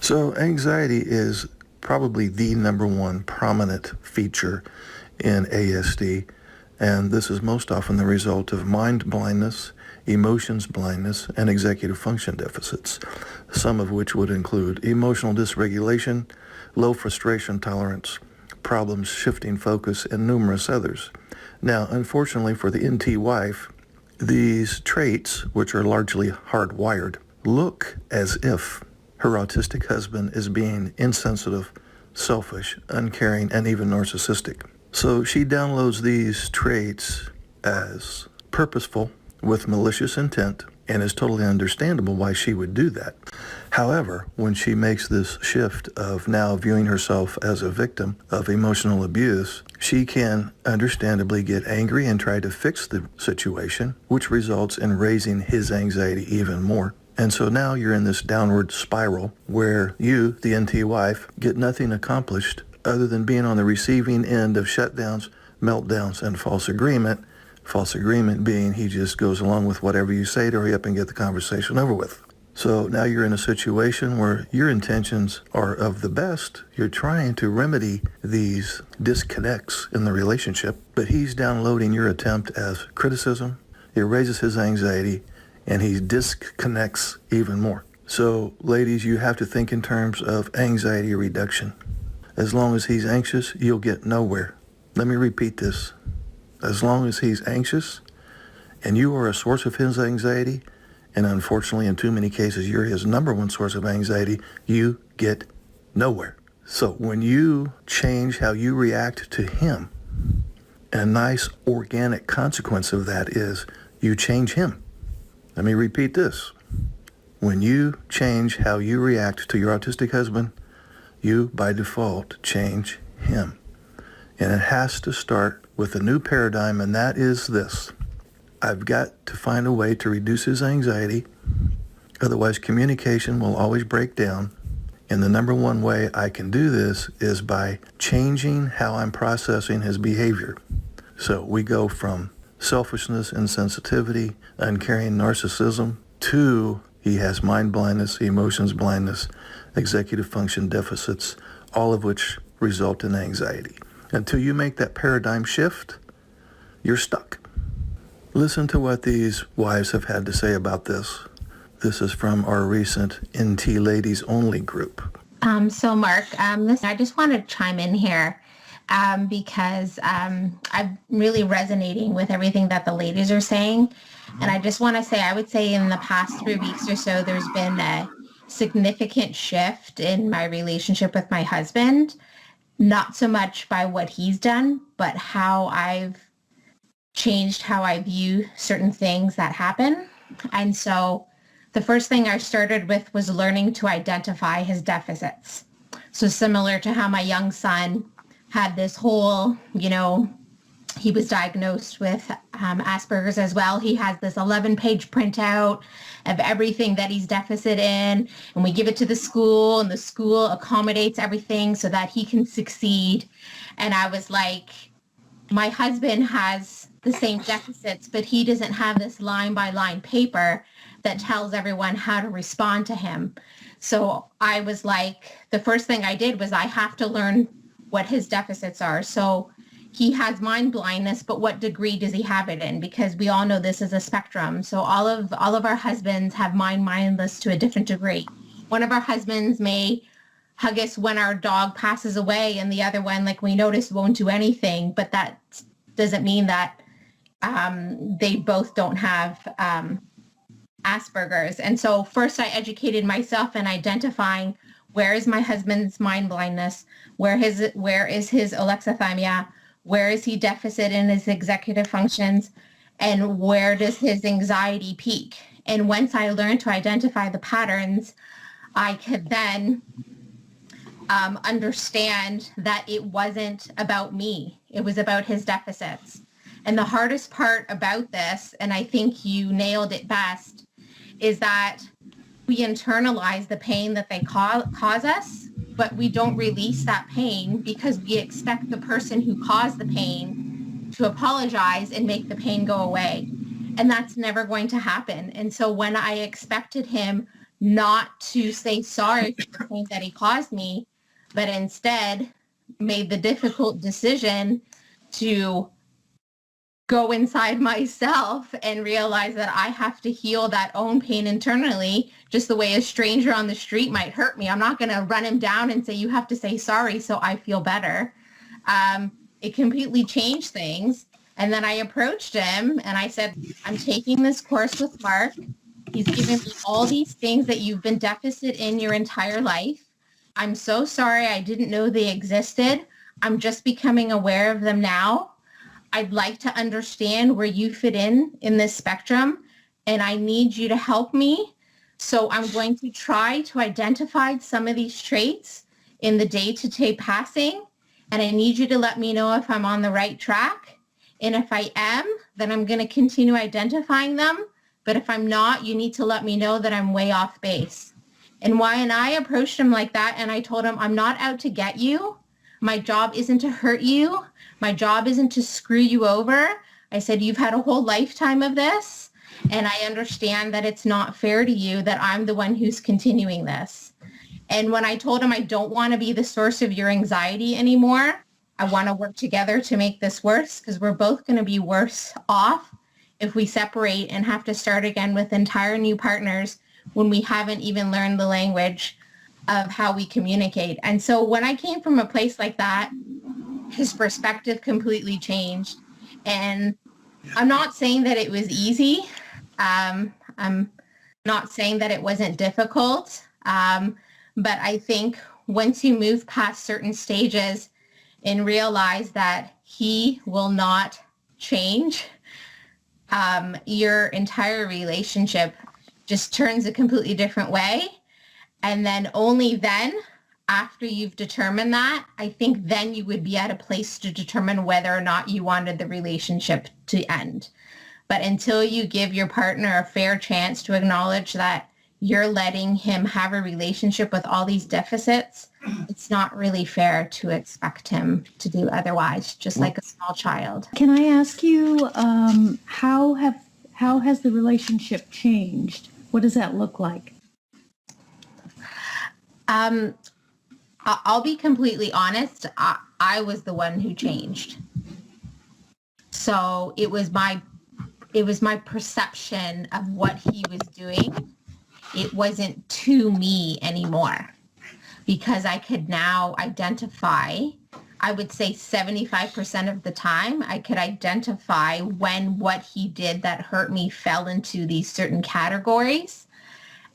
So anxiety is probably the number one prominent feature in ASD, and this is most often the result of mind blindness, emotions blindness, and executive function deficits, some of which would include emotional dysregulation, low frustration tolerance, problems shifting focus, and numerous others. Now, unfortunately for the NT wife, these traits, which are largely hardwired, look as if her autistic husband is being insensitive, selfish, uncaring, and even narcissistic. So she downloads these traits as purposeful with malicious intent, and it's totally understandable why she would do that. However, when she makes this shift of now viewing herself as a victim of emotional abuse, she can understandably get angry and try to fix the situation, which results in raising his anxiety even more. And so now you're in this downward spiral where you, the NT wife, get nothing accomplished other than being on the receiving end of shutdowns, meltdowns, and false agreement. False agreement being he just goes along with whatever you say to hurry up and get the conversation over with. So now you're in a situation where your intentions are of the best. You're trying to remedy these disconnects in the relationship, but he's downloading your attempt as criticism. It raises his anxiety, and he disconnects even more. So, ladies, you have to think in terms of anxiety reduction. As long as he's anxious, you'll get nowhere. Let me repeat this. As long as he's anxious and you are a source of his anxiety, and unfortunately in too many cases you're his number one source of anxiety, you get nowhere. So when you change how you react to him, a nice organic consequence of that is you change him. Let me repeat this. When you change how you react to your autistic husband, you by default change him. And it has to start with a new paradigm, and that is this. I've got to find a way to reduce his anxiety, otherwise communication will always break down. And the number one way I can do this is by changing how I'm processing his behavior. So we go from selfishness, insensitivity, uncaring narcissism, to he has mind blindness, emotions blindness, executive function deficits, all of which result in anxiety. Until you make that paradigm shift, you're stuck. Listen to what these wives have had to say about this. This is from our recent NT Ladies Only group. So Mark, listen, I just want to chime in here because I'm really resonating with everything that the ladies are saying. And I just want to say, I would say in the past 3 weeks or so, there's been a significant shift in my relationship with my husband. Not so much by what he's done, but how I've changed how I view certain things that happen. And so the first thing I started with was learning to identify his deficits. So similar to how my young son had this whole, he was diagnosed with Asperger's as well. He has this 11-page printout of everything that he's deficit in, and we give it to the school, and the school accommodates everything so that he can succeed. And I was like, my husband has the same deficits, but he doesn't have this line-by-line paper that tells everyone how to respond to him. So I was like, the first thing I did was I have to learn what his deficits are. So he has mind blindness, but what degree does he have it in? Because we all know this is a spectrum. So all of our husbands have blindness to a different degree. One of our husbands may hug us when our dog passes away, and the other one, like we notice, won't do anything. But that doesn't mean that they both don't have Asperger's. And so first I educated myself in identifying where is my husband's mind blindness, where is his alexithymia, where is he deficit in his executive functions, and where does his anxiety peak? And once I learned to identify the patterns, I could then understand that it wasn't about me. It was about his deficits. And the hardest part about this, and I think you nailed it best, is that we internalize the pain that they cause us, but we don't release that pain because we expect the person who caused the pain to apologize and make the pain go away. And that's never going to happen. And so when I expected him not to say sorry for the pain that he caused me, but instead made the difficult decision to go inside myself and realize that I have to heal that own pain internally, just the way a stranger on the street might hurt me. I'm not going to run him down and say, you have to say sorry so I feel better. It completely changed things. And then I approached him and I said, I'm taking this course with Mark. He's given me all these things that you've been deficit in your entire life. I'm so sorry. I didn't know they existed. I'm just becoming aware of them now. I'd like to understand where you fit in this spectrum, and I need you to help me. So I'm going to try to identify some of these traits in the day-to-day passing, and I need you to let me know if I'm on the right track. And if I am, then I'm going to continue identifying them. But if I'm not, you need to let me know that I'm way off base. And I approached him like that, and I told him, I'm not out to get you. My job isn't to hurt you. My job isn't to screw you over. I said, you've had a whole lifetime of this, and I understand that it's not fair to you that I'm the one who's continuing this. And when I told him I don't want to be the source of your anxiety anymore, I want to work together to make this worse, because we're both going to be worse off if we separate and have to start again with entire new partners when we haven't even learned the language of how we communicate. And so when I came from a place like that, his perspective completely changed. And I'm not saying that it was easy. I'm not saying that it wasn't difficult. But I think once you move past certain stages and realize that he will not change, your entire relationship just turns a completely different way. And then only then, after you've determined that, I think then you would be at a place to determine whether or not you wanted the relationship to end. But until you give your partner a fair chance to acknowledge that you're letting him have a relationship with all these deficits, it's not really fair to expect him to do otherwise, just like a small child. Can I ask you, how has the relationship changed? What does that look like? I'll be completely honest. I was the one who changed. So it was my perception of what he was doing. It wasn't to me anymore, because I could now identify, I would say 75% of the time, I could identify when what he did that hurt me fell into these certain categories.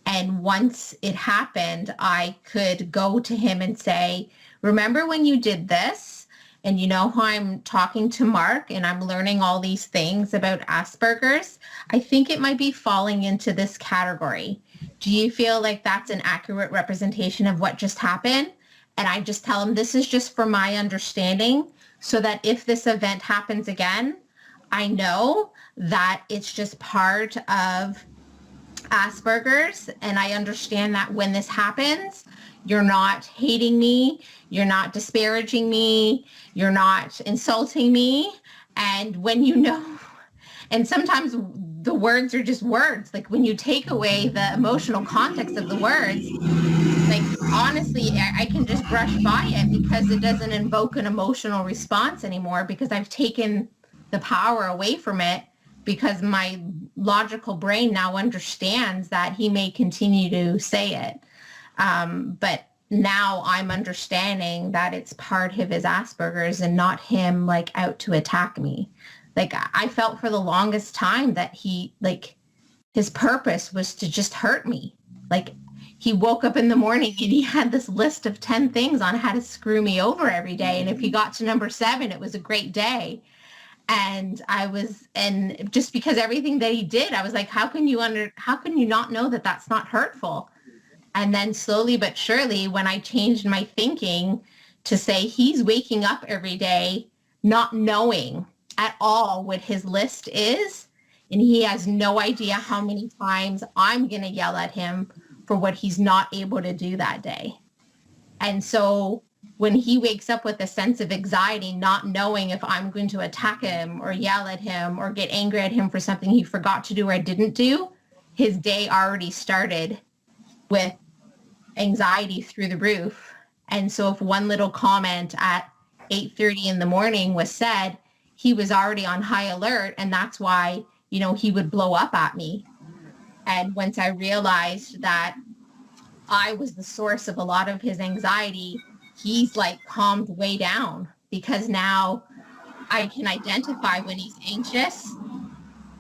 And once it happened, I could go to him and say, remember when you did this? And you know how I'm talking to Mark and I'm learning all these things about Asperger's? I think it might be falling into this category. Do you feel like that's an accurate representation of what just happened? And I just tell him, this is just for my understanding, so that if this event happens again, I know that it's just part of Asperger's, and I understand that when this happens, you're not hating me, you're not disparaging me, you're not insulting me. And when you know, and sometimes the words are just words, like when you take away the emotional context of the words, like honestly, I can just brush by it because it doesn't invoke an emotional response anymore, because I've taken the power away from it, because my logical brain now understands that he may continue to say it. But now I'm understanding that it's part of his Asperger's and not him like out to attack me. Like I felt for the longest time that he, like, his purpose was to just hurt me. Like he woke up in the morning and he had this list of 10 things on how to screw me over every day. And if he got to number 7, it was a great day. And and just because everything that he did, I was like, how can you not know that that's not hurtful? And then slowly but surely, when I changed my thinking to say he's waking up every day not knowing at all what his list is, and he has no idea how many times I'm going to yell at him for what he's not able to do that day. And so when he wakes up with a sense of anxiety, not knowing if I'm going to attack him or yell at him or get angry at him for something he forgot to do or didn't do, his day already started with anxiety through the roof. And so if one little comment at 8:30 in the morning was said, he was already on high alert. And that's why, he would blow up at me. And once I realized that I was the source of a lot of his anxiety, he's like calmed way down, because now I can identify when he's anxious,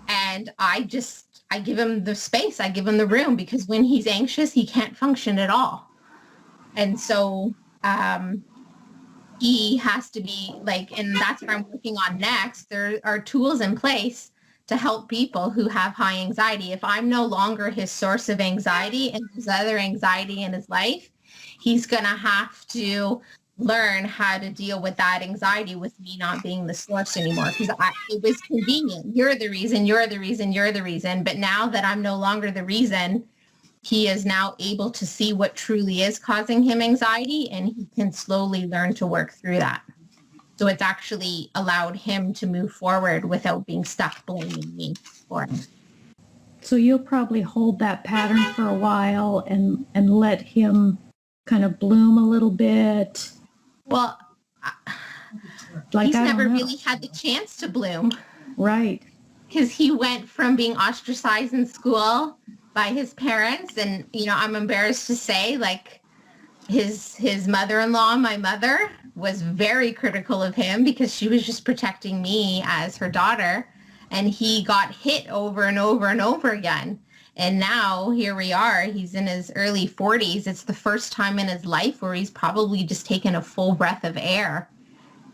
and I give him the space, I give him the room, because when he's anxious, he can't function at all. And so he has to be like, and that's what I'm working on next. There are tools in place to help people who have high anxiety. If I'm no longer his source of anxiety and there's other anxiety in his life, he's going to have to learn how to deal with that anxiety with me not being the source anymore. Because it was convenient. You're the reason, you're the reason, you're the reason. But now that I'm no longer the reason, he is now able to see what truly is causing him anxiety, and he can slowly learn to work through that. So it's actually allowed him to move forward without being stuck blaming me for it. So you'll probably hold that pattern for a while and let him kind of bloom a little bit. Well, Like, he's I don't never know. really had the chance to bloom, Right. because he went from being ostracized in school by his parents. And, I'm embarrassed to say, like, his mother-in-law, my mother, was very critical of him because she was just protecting me as her daughter. And he got hit over and over and over again. And now here we are. He's in his early 40s. It's the first time in his life where he's probably just taken a full breath of air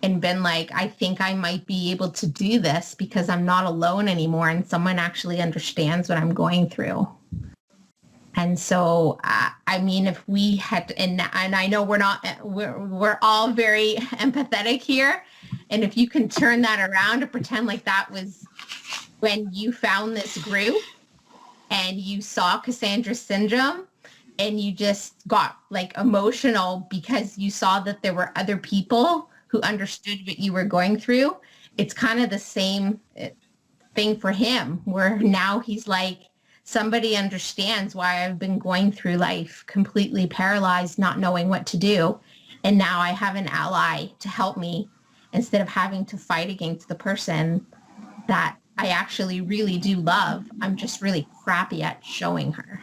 and been like, I think I might be able to do this because I'm not alone anymore, and someone actually understands what I'm going through. And so, if we had, and I know we're all very empathetic here. And if you can turn that around and pretend like that was when you found this group and you saw Cassandra syndrome and you just got like emotional because you saw that there were other people who understood what you were going through, it's kind of the same thing for him, where now he's like, somebody understands why I've been going through life completely paralyzed, not knowing what to do. And now I have an ally to help me instead of having to fight against the person that I actually really do love. I'm just really crappy at showing her.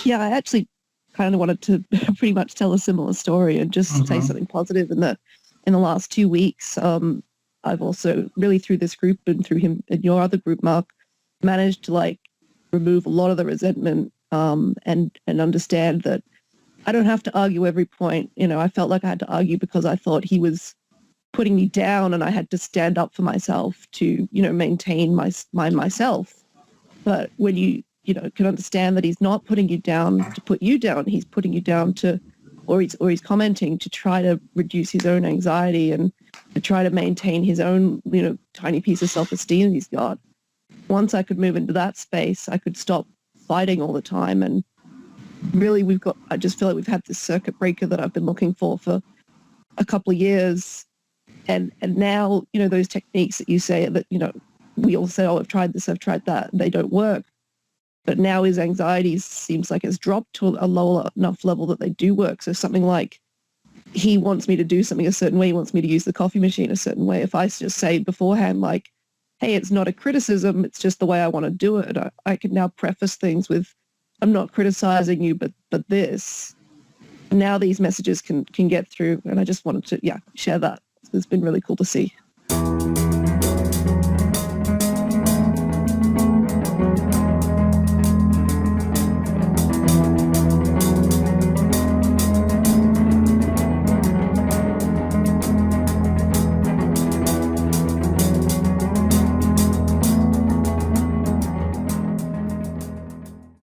Yeah, I actually kind of wanted to pretty much tell a similar story and just say something positive in the last 2 weeks. I've also really, through this group and through him and your other group, Mark, managed to like remove a lot of the resentment and understand that I don't have to argue every point. I felt like I had to argue because I thought he was putting me down, and I had to stand up for myself to, maintain myself. But when you can understand that he's not putting you down to put you down, he's putting you down to, or he's commenting to try to reduce his own anxiety and to try to maintain his own, tiny piece of self-esteem he's got. Once I could move into that space, I could stop fighting all the time. And really I just feel like we've had this circuit breaker that I've been looking for a couple of years. And now, those techniques that you say that, we all say, oh, I've tried this, I've tried that, and they don't work. But now his anxiety seems like it's dropped to a low enough level that they do work. So something like he wants me to do something a certain way, he wants me to use the coffee machine a certain way. If I just say beforehand, like, hey, it's not a criticism, it's just the way I want to do it, I can now preface things with, I'm not criticizing you, but this. And now these messages can get through. And I just wanted to, share that. It's been really cool to see.